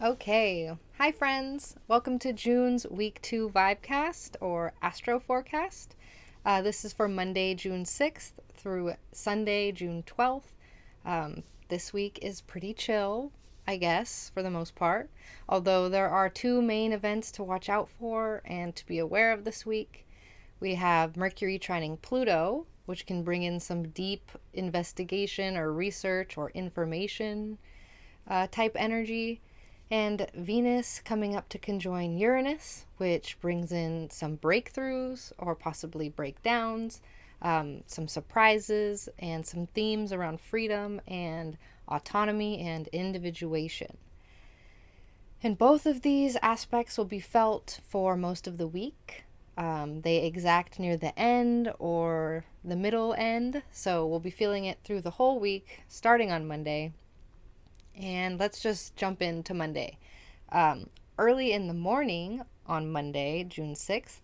Okay. Hi, friends. Welcome to June's Week 2 Vibecast or Astro Forecast. This is for Monday, June 6th through Sunday, June 12th. This week is pretty chill, I guess, for the most part. Although there are two main events to watch out for and to be aware of this week. We have Mercury trining Pluto, which can bring in some deep investigation or research or information type energy, and Venus coming up to conjoin Uranus, which brings in some breakthroughs or possibly breakdowns, some surprises, and some themes around freedom and autonomy and individuation. And both of these aspects will be felt for most of the week. They exact near the end or the middle end, so we'll be feeling it through the whole week, starting on Monday. And let's just jump into Monday. Early in the morning on Monday, June 6th,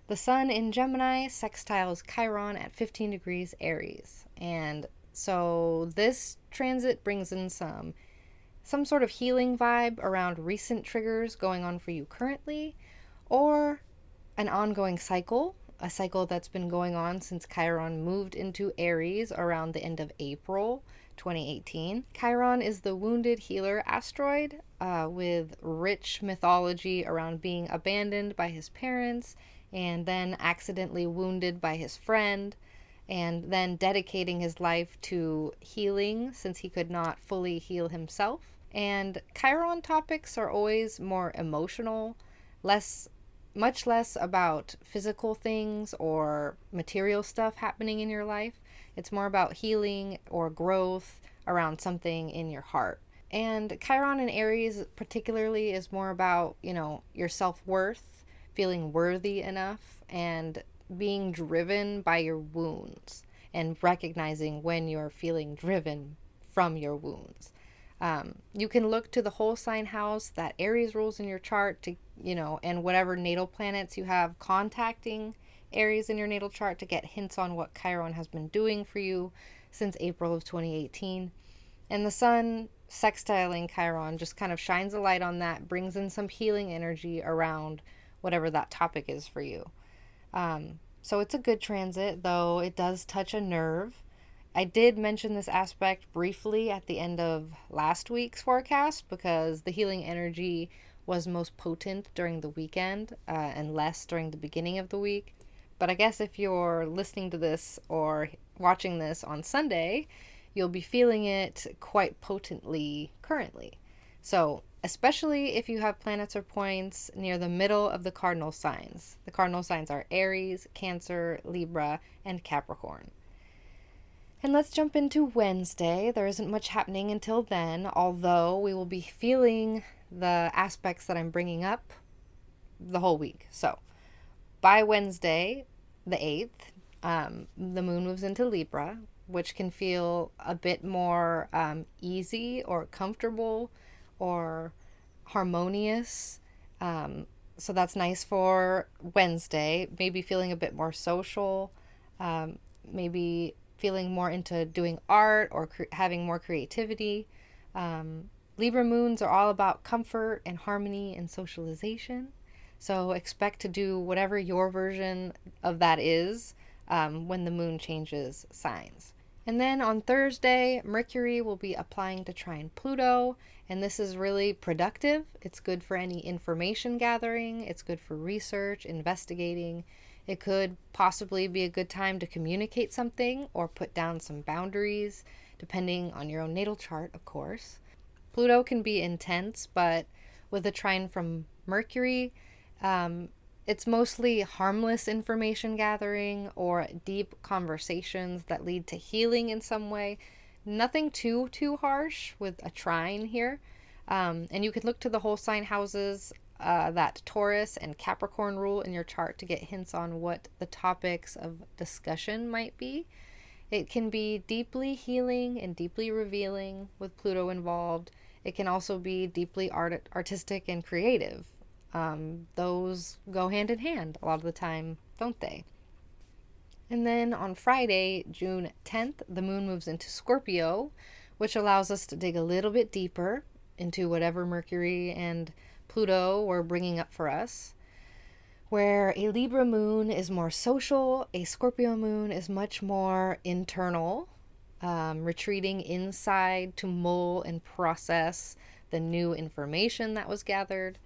the sun in Gemini sextiles Chiron at 15 degrees Aries. And so this transit brings in some sort of healing vibe around recent triggers going on for you currently, or an ongoing cycle, a cycle that's been going on since Chiron moved into Aries around the end of April 2018. Chiron is the wounded healer asteroid with rich mythology around being abandoned by his parents and then accidentally wounded by his friend, and then dedicating his life to healing since he could not fully heal himself. And Chiron topics are always more emotional, much less about physical things or material stuff happening in your life. It's more about healing or growth around something in your heart. And Chiron in Aries particularly is more about, your self-worth, feeling worthy enough, and being driven by your wounds and recognizing when you're feeling driven from your wounds. You can look to the whole sign house that Aries rules in your chart to, and whatever natal planets you have contacting Aries in your natal chart to get hints on what Chiron has been doing for you since April of 2018. And the sun sextiling Chiron just kind of shines a light on that, brings in some healing energy around whatever that topic is for you. So it's a good transit, though it does touch a nerve. I did mention this aspect briefly at the end of last week's forecast because the healing energy was most potent during the weekend and less during the beginning of the week. But I guess if you're listening to this or watching this on Sunday, you'll be feeling it quite potently currently. So, especially if you have planets or points near the middle of the cardinal signs. The cardinal signs are Aries, Cancer, Libra, and Capricorn. And let's jump into Wednesday. There isn't much happening until then, although we will be feeling the aspects that I'm bringing up the whole week. So, by Wednesday, the 8th, the moon moves into Libra, which can feel a bit more easy or comfortable or harmonious. So that's nice for Wednesday. Maybe feeling a bit more social, maybe feeling more into doing art or having more creativity. Libra moons are all about comfort and harmony and socialization. So expect to do whatever your version of that is when the moon changes signs. And then on Thursday, Mercury will be applying to trine Pluto, and this is really productive. It's good for any information gathering. It's good for research, investigating. It could possibly be a good time to communicate something or put down some boundaries, depending on your own natal chart, of course. Pluto can be intense, but with a trine from Mercury, it's mostly harmless information gathering or deep conversations that lead to healing in some way. Nothing too harsh with a trine here. And you could look to the whole sign houses that Taurus and Capricorn rule in your chart to get hints on what the topics of discussion might be. It can be deeply healing and deeply revealing with Pluto involved. It can also be deeply artistic and creative. Those go hand in hand a lot of the time, don't they? And then on Friday, June 10th, the moon moves into Scorpio, which allows us to dig a little bit deeper into whatever Mercury and Pluto were bringing up for us, where a Libra moon is more social, a Scorpio moon is much more internal, retreating inside to mull and process the new information that was gathered.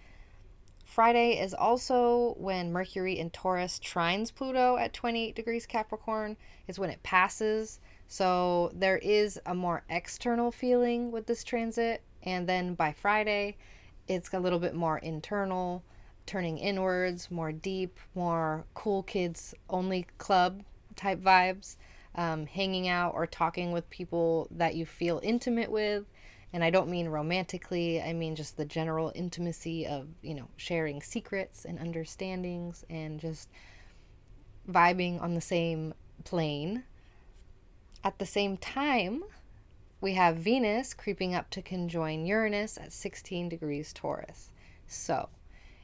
Friday is also when Mercury in Taurus trines Pluto at 28 degrees Capricorn. It's when it passes. So there is a more external feeling with this transit. And then by Friday, it's a little bit more internal, turning inwards, more deep, more cool kids only club type vibes, hanging out or talking with people that you feel intimate with. And I don't mean romantically, I mean just the general intimacy of, sharing secrets and understandings and just vibing on the same plane. At the same time, we have Venus creeping up to conjoin Uranus at 16 degrees Taurus. So,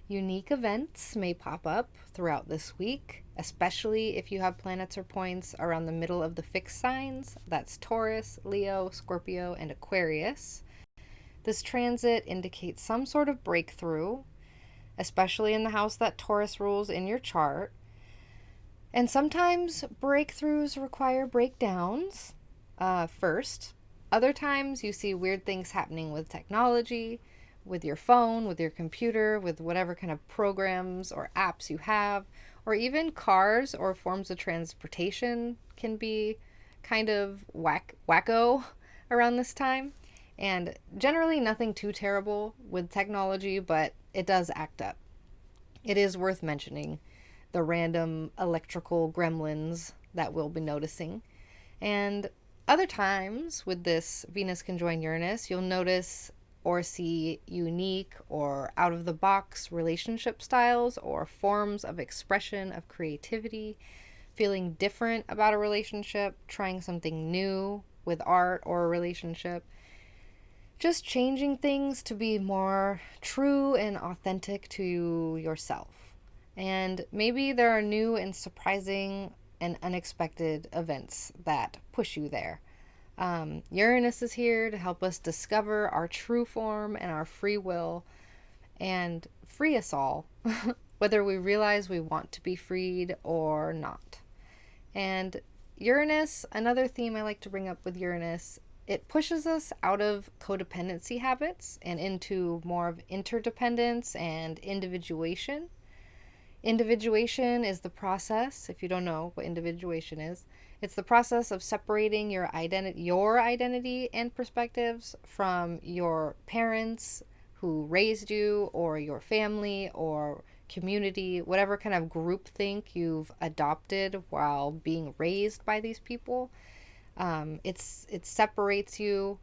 unique events may pop up throughout this week, especially if you have planets or points around the middle of the fixed signs. That's Taurus, Leo, Scorpio, and Aquarius. This transit indicates some sort of breakthrough, especially in the house that Taurus rules in your chart. And sometimes breakthroughs require breakdowns first. Other times you see weird things happening with technology, with your phone, with your computer, with whatever kind of programs or apps you have, or even cars or forms of transportation can be kind of wacko around this time. And generally nothing too terrible with technology, but it does act up. It is worth mentioning the random electrical gremlins that we'll be noticing. And other times with this Venus conjoined Uranus, you'll notice or see unique or out-of-the-box relationship styles or forms of expression of creativity, feeling different about a relationship, trying something new with art or a relationship, just changing things to be more true and authentic to yourself. And maybe there are new and surprising and unexpected events that push you there. Uranus is here to help us discover our true form and our free will and free us all, whether we realize we want to be freed or not. And Uranus, another theme I like to bring up with Uranus, it pushes us out of codependency habits and into more of interdependence and individuation. Individuation is the process, if you don't know what individuation is, it's the process of separating your identity and perspectives from your parents who raised you, or your family or community, whatever kind of groupthink you've adopted while being raised by these people. It separates you.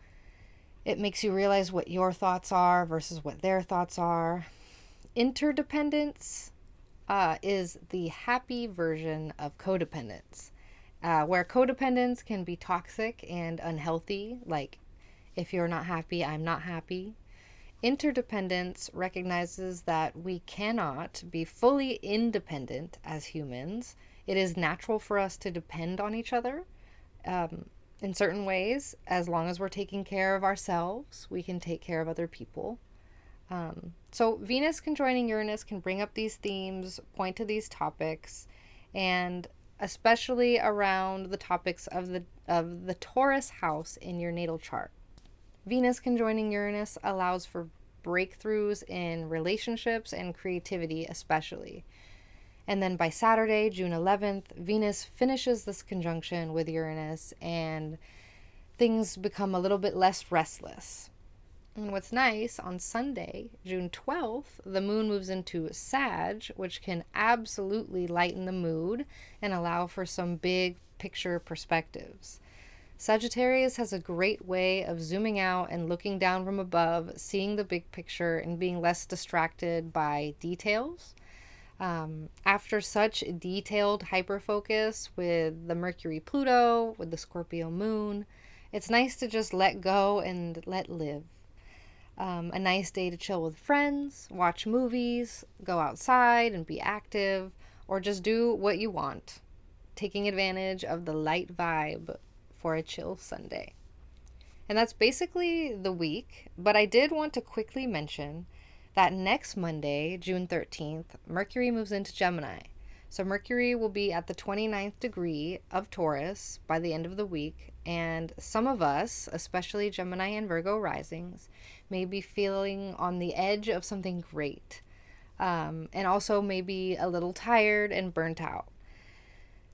It makes you realize what your thoughts are versus what their thoughts are. Interdependence is the happy version of codependence, where codependence can be toxic and unhealthy, like if you're not happy, I'm not happy. Interdependence recognizes that we cannot be fully independent as humans. It is natural for us to depend on each other in certain ways. As long as we're taking care of ourselves, we can take care of other people. So Venus conjoining Uranus can bring up these themes, point to these topics, and especially around the topics of the Taurus house in your natal chart. Venus conjoining Uranus allows for breakthroughs in relationships and creativity especially. And then by Saturday, June 11th, Venus finishes this conjunction with Uranus and things become a little bit less restless. And what's nice, on Sunday, June 12th, the moon moves into Sag, which can absolutely lighten the mood and allow for some big picture perspectives. Sagittarius has a great way of zooming out and looking down from above, seeing the big picture and being less distracted by details. After such detailed hyperfocus with the Mercury Pluto, with the Scorpio moon, it's nice to just let go and let live. A nice day to chill with friends, watch movies, go outside and be active, or just do what you want, taking advantage of the light vibe for a chill Sunday. And that's basically the week. But I did want to quickly mention that next Monday, June 13th, Mercury moves into Gemini. So Mercury will be at the 29th degree of Taurus by the end of the week, and some of us, especially Gemini and Virgo risings, may be feeling on the edge of something great, and also maybe a little tired and burnt out.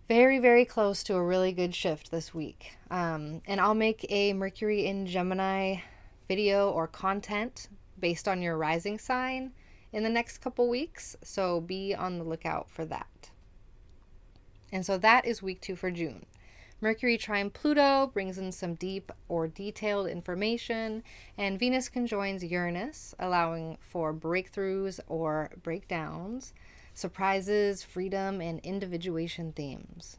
Very, very close to a really good shift this week. And I'll make a Mercury in Gemini video or content based on your rising sign in the next couple weeks, so be on the lookout for that. And so that is week 2 for June. Mercury trine Pluto brings in some deep or detailed information, and Venus conjoins Uranus, allowing for breakthroughs or breakdowns, surprises, freedom, and individuation themes.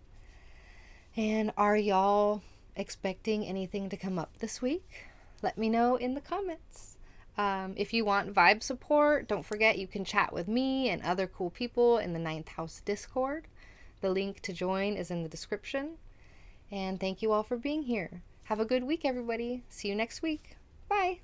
And are y'all expecting anything to come up this week? Let me know in the comments. If you want vibe support, don't forget you can chat with me and other cool people in the 9th House Discord. The link to join is in the description. And thank you all for being here. Have a good week, everybody. See you next week. Bye.